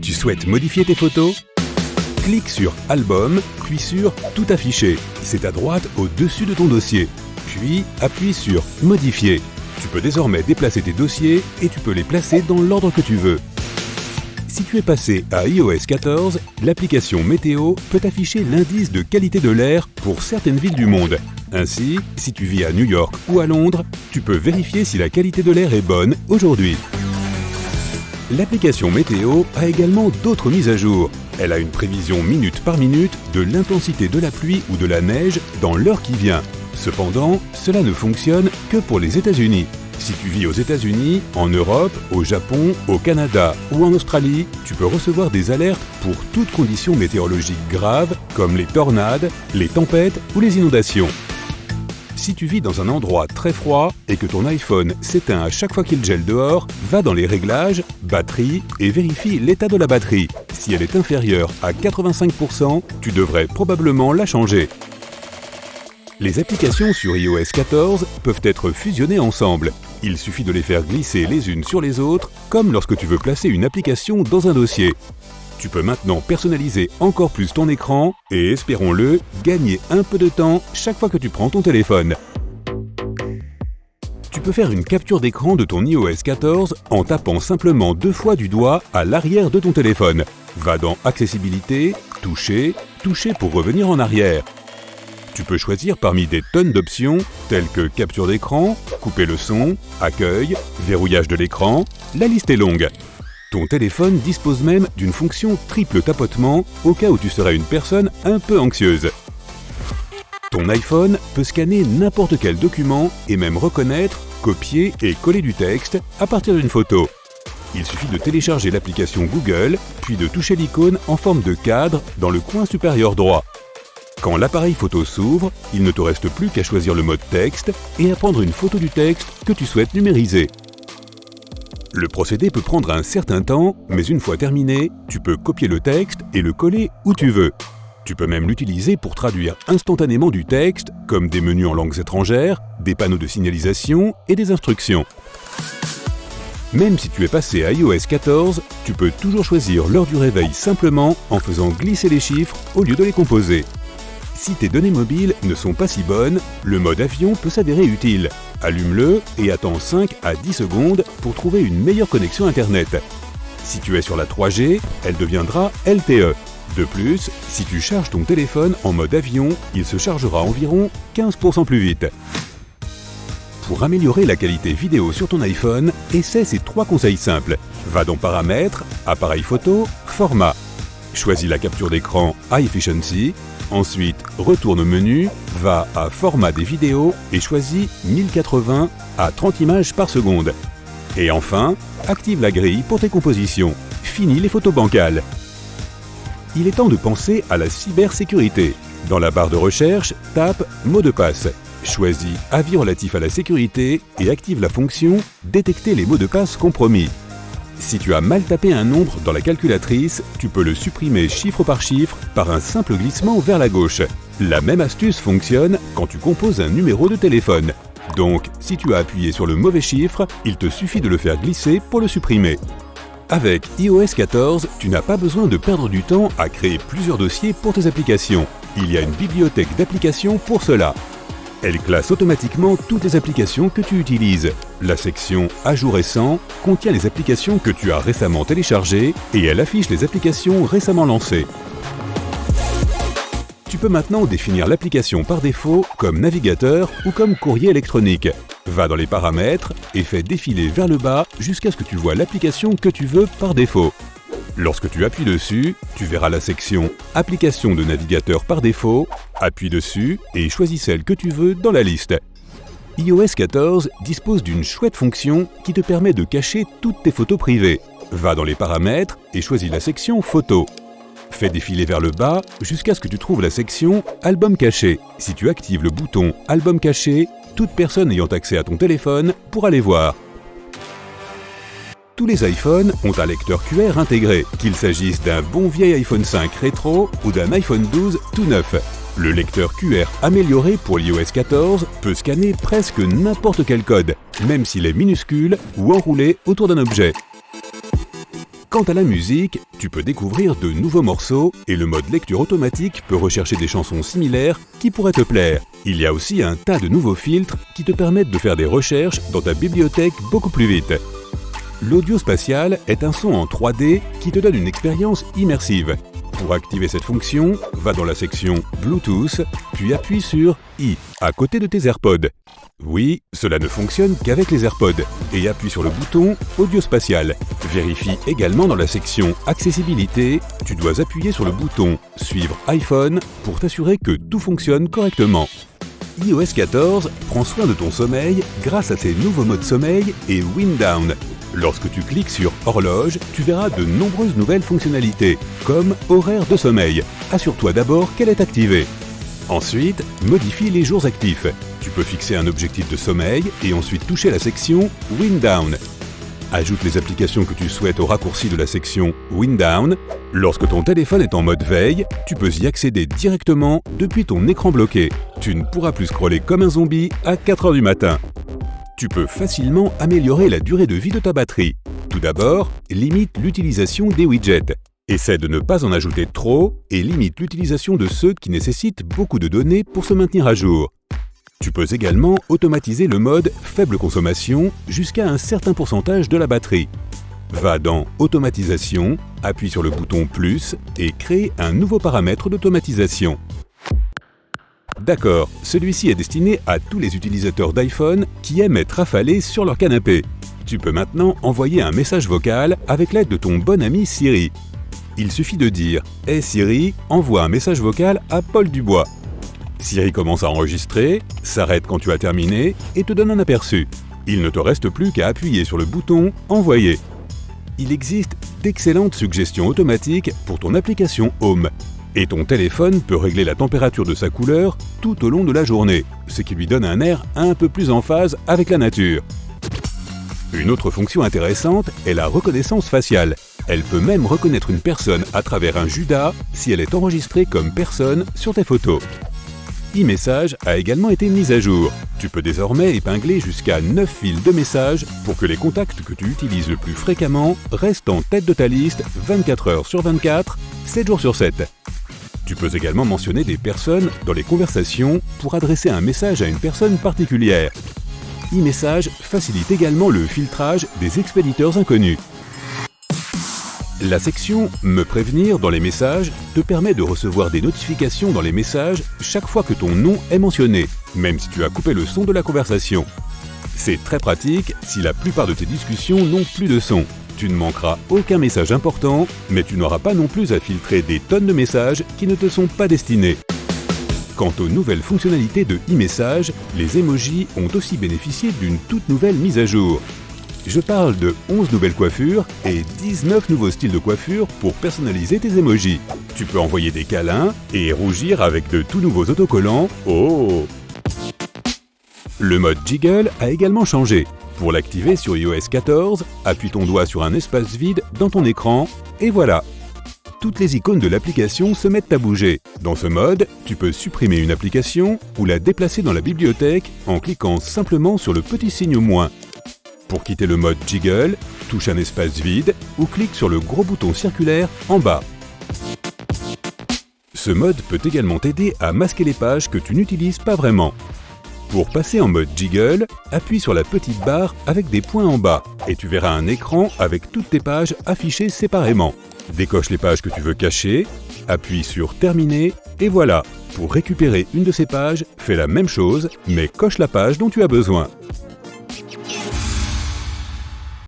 Tu souhaites modifier tes photos? Clique sur « Album », puis sur « Tout afficher ». C'est à droite au-dessus de ton dossier. Puis appuie sur « Modifier ». Tu peux désormais déplacer tes dossiers et tu peux les placer dans l'ordre que tu veux. Si tu es passé à iOS 14, l'application Météo peut afficher l'indice de qualité de l'air pour certaines villes du monde. Ainsi, si tu vis à New York ou à Londres, tu peux vérifier si la qualité de l'air est bonne aujourd'hui. L'application Météo a également d'autres mises à jour. Elle a une prévision minute par minute de l'intensité de la pluie ou de la neige dans l'heure qui vient. Cependant, cela ne fonctionne que pour les États-Unis. Si tu vis aux États-Unis, en Europe, au Japon, au Canada ou en Australie, tu peux recevoir des alertes pour toutes conditions météorologiques graves comme les tornades, les tempêtes ou les inondations. Si tu vis dans un endroit très froid et que ton iPhone s'éteint à chaque fois qu'il gèle dehors, va dans les réglages, batterie et vérifie l'état de la batterie. Si elle est inférieure à 85%, tu devrais probablement la changer. Les applications sur iOS 14 peuvent être fusionnées ensemble. Il suffit de les faire glisser les unes sur les autres, comme lorsque tu veux placer une application dans un dossier. Tu peux maintenant personnaliser encore plus ton écran et, espérons-le, gagner un peu de temps chaque fois que tu prends ton téléphone. Tu peux faire une capture d'écran de ton iOS 14 en tapant simplement 2 fois du doigt à l'arrière de ton téléphone. Va dans Accessibilité, Toucher, Toucher pour revenir en arrière. Tu peux choisir parmi des tonnes d'options telles que capture d'écran, couper le son, accueil, verrouillage de l'écran. La liste est longue. Ton téléphone dispose même d'une fonction triple tapotement au cas où tu serais une personne un peu anxieuse. Ton iPhone peut scanner n'importe quel document et même reconnaître, copier et coller du texte à partir d'une photo. Il suffit de télécharger l'application Google, puis de toucher l'icône en forme de cadre dans le coin supérieur droit. Quand l'appareil photo s'ouvre, il ne te reste plus qu'à choisir le mode texte et à prendre une photo du texte que tu souhaites numériser. Le procédé peut prendre un certain temps, mais une fois terminé, tu peux copier le texte et le coller où tu veux. Tu peux même l'utiliser pour traduire instantanément du texte, comme des menus en langues étrangères, des panneaux de signalisation et des instructions. Même si tu es passé à iOS 14, tu peux toujours choisir l'heure du réveil simplement en faisant glisser les chiffres au lieu de les composer. Si tes données mobiles ne sont pas si bonnes, le mode avion peut s'avérer utile. Allume-le et attends 5 à 10 secondes pour trouver une meilleure connexion Internet. Si tu es sur la 3G, elle deviendra LTE. De plus, si tu charges ton téléphone en mode avion, il se chargera environ 15% plus vite. Pour améliorer la qualité vidéo sur ton iPhone, essaie ces 3 conseils simples. Va dans Paramètres, Appareil photo, Format. Choisis la capture d'écran High Efficiency. Ensuite, retourne au menu, va à Format des vidéos et choisis 1080 à 30 images par seconde. Et enfin, active la grille pour tes compositions. Fini les photos bancales. Il est temps de penser à la cybersécurité. Dans la barre de recherche, tape « Mot de passe ». Choisis « Avis relatif à la sécurité » et active la fonction « Détecter les mots de passe compromis ». Si tu as mal tapé un nombre dans la calculatrice, tu peux le supprimer chiffre par un simple glissement vers la gauche. La même astuce fonctionne quand tu composes un numéro de téléphone. Donc, si tu as appuyé sur le mauvais chiffre, il te suffit de le faire glisser pour le supprimer. Avec iOS 14, tu n'as pas besoin de perdre du temps à créer plusieurs dossiers pour tes applications. Il y a une bibliothèque d'applications pour cela. Elle classe automatiquement toutes les applications que tu utilises. La section « À jour récent » contient les applications que tu as récemment téléchargées et elle affiche les applications récemment lancées. Tu peux maintenant définir l'application par défaut comme navigateur ou comme courrier électronique. Va dans les paramètres et fais défiler vers le bas jusqu'à ce que tu vois l'application que tu veux par défaut. Lorsque tu appuies dessus, tu verras la section « Applications de navigateur par défaut ». Appuie dessus et choisis celle que tu veux dans la liste. iOS 14 dispose d'une chouette fonction qui te permet de cacher toutes tes photos privées. Va dans les paramètres et choisis la section « Photos ». Fais défiler vers le bas jusqu'à ce que tu trouves la section « Album caché ». Si tu actives le bouton « Album caché », toute personne ayant accès à ton téléphone pourra les voir. Tous les iPhones ont un lecteur QR intégré, qu'il s'agisse d'un bon vieil iPhone 5 rétro ou d'un iPhone 12 tout neuf. Le lecteur QR amélioré pour l'iOS 14 peut scanner presque n'importe quel code, même s'il est minuscule ou enroulé autour d'un objet. Quant à la musique, tu peux découvrir de nouveaux morceaux et le mode lecture automatique peut rechercher des chansons similaires qui pourraient te plaire. Il y a aussi un tas de nouveaux filtres qui te permettent de faire des recherches dans ta bibliothèque beaucoup plus vite. L'audio spatial est un son en 3D qui te donne une expérience immersive. Pour activer cette fonction, va dans la section Bluetooth, puis appuie sur I, à côté de tes AirPods. Oui, cela ne fonctionne qu'avec les AirPods, et appuie sur le bouton Audio spatial. Vérifie également dans la section Accessibilité, tu dois appuyer sur le bouton Suivre iPhone pour t'assurer que tout fonctionne correctement. iOS 14 prend soin de ton sommeil grâce à ses nouveaux modes sommeil et Wind Down. Lorsque tu cliques sur Horloge, tu verras de nombreuses nouvelles fonctionnalités, comme Horaire de sommeil. Assure-toi d'abord qu'elle est activée. Ensuite, modifie les jours actifs. Tu peux fixer un objectif de sommeil et ensuite toucher la section Wind Down. Ajoute les applications que tu souhaites au raccourci de la section Wind Down. Lorsque ton téléphone est en mode veille, tu peux y accéder directement depuis ton écran bloqué. Tu ne pourras plus scroller comme un zombie à 4 h du matin. Tu peux facilement améliorer la durée de vie de ta batterie. Tout d'abord, limite l'utilisation des widgets. Essaie de ne pas en ajouter trop et limite l'utilisation de ceux qui nécessitent beaucoup de données pour se maintenir à jour. Tu peux également automatiser le mode faible consommation jusqu'à un certain pourcentage de la batterie. Va dans Automatisation, appuie sur le bouton plus et crée un nouveau paramètre d'automatisation. D'accord, celui-ci est destiné à tous les utilisateurs d'iPhone qui aiment être affalés sur leur canapé. Tu peux maintenant envoyer un message vocal avec l'aide de ton bon ami Siri. Il suffit de dire « Hey Siri, envoie un message vocal à Paul Dubois ». Siri commence à enregistrer, s'arrête quand tu as terminé et te donne un aperçu. Il ne te reste plus qu'à appuyer sur le bouton « Envoyer ». Il existe d'excellentes suggestions automatiques pour ton application Home. Et ton téléphone peut régler la température de sa couleur tout au long de la journée, ce qui lui donne un air un peu plus en phase avec la nature. Une autre fonction intéressante est la reconnaissance faciale. Elle peut même reconnaître une personne à travers un Judas si elle est enregistrée comme personne sur tes photos. iMessage a également été mise à jour. Tu peux désormais épingler jusqu'à 9 fils de messages pour que les contacts que tu utilises le plus fréquemment restent en tête de ta liste 24 heures sur 24, 7 jours sur 7. Tu peux également mentionner des personnes dans les conversations pour adresser un message à une personne particulière. iMessage facilite également le filtrage des expéditeurs inconnus. La section « Me prévenir » dans les messages te permet de recevoir des notifications dans les messages chaque fois que ton nom est mentionné, même si tu as coupé le son de la conversation. C'est très pratique si la plupart de tes discussions n'ont plus de son. Tu ne manqueras aucun message important, mais tu n'auras pas non plus à filtrer des tonnes de messages qui ne te sont pas destinés. Quant aux nouvelles fonctionnalités de iMessage, les emojis ont aussi bénéficié d'une toute nouvelle mise à jour. Je parle de 11 nouvelles coiffures et 19 nouveaux styles de coiffure pour personnaliser tes emojis. Tu peux envoyer des câlins et rougir avec de tout nouveaux autocollants. Oh! Le mode Jiggle a également changé. Pour l'activer sur iOS 14, appuie ton doigt sur un espace vide dans ton écran et voilà. Toutes les icônes de l'application se mettent à bouger. Dans ce mode, tu peux supprimer une application ou la déplacer dans la bibliothèque en cliquant simplement sur le petit signe moins. Pour quitter le mode Jiggle, touche un espace vide ou clique sur le gros bouton circulaire en bas. Ce mode peut également t'aider à masquer les pages que tu n'utilises pas vraiment. Pour passer en mode Jiggle, appuie sur la petite barre avec des points en bas et tu verras un écran avec toutes tes pages affichées séparément. Décoche les pages que tu veux cacher, appuie sur Terminer et voilà. Pour récupérer une de ces pages, fais la même chose mais coche la page dont tu as besoin.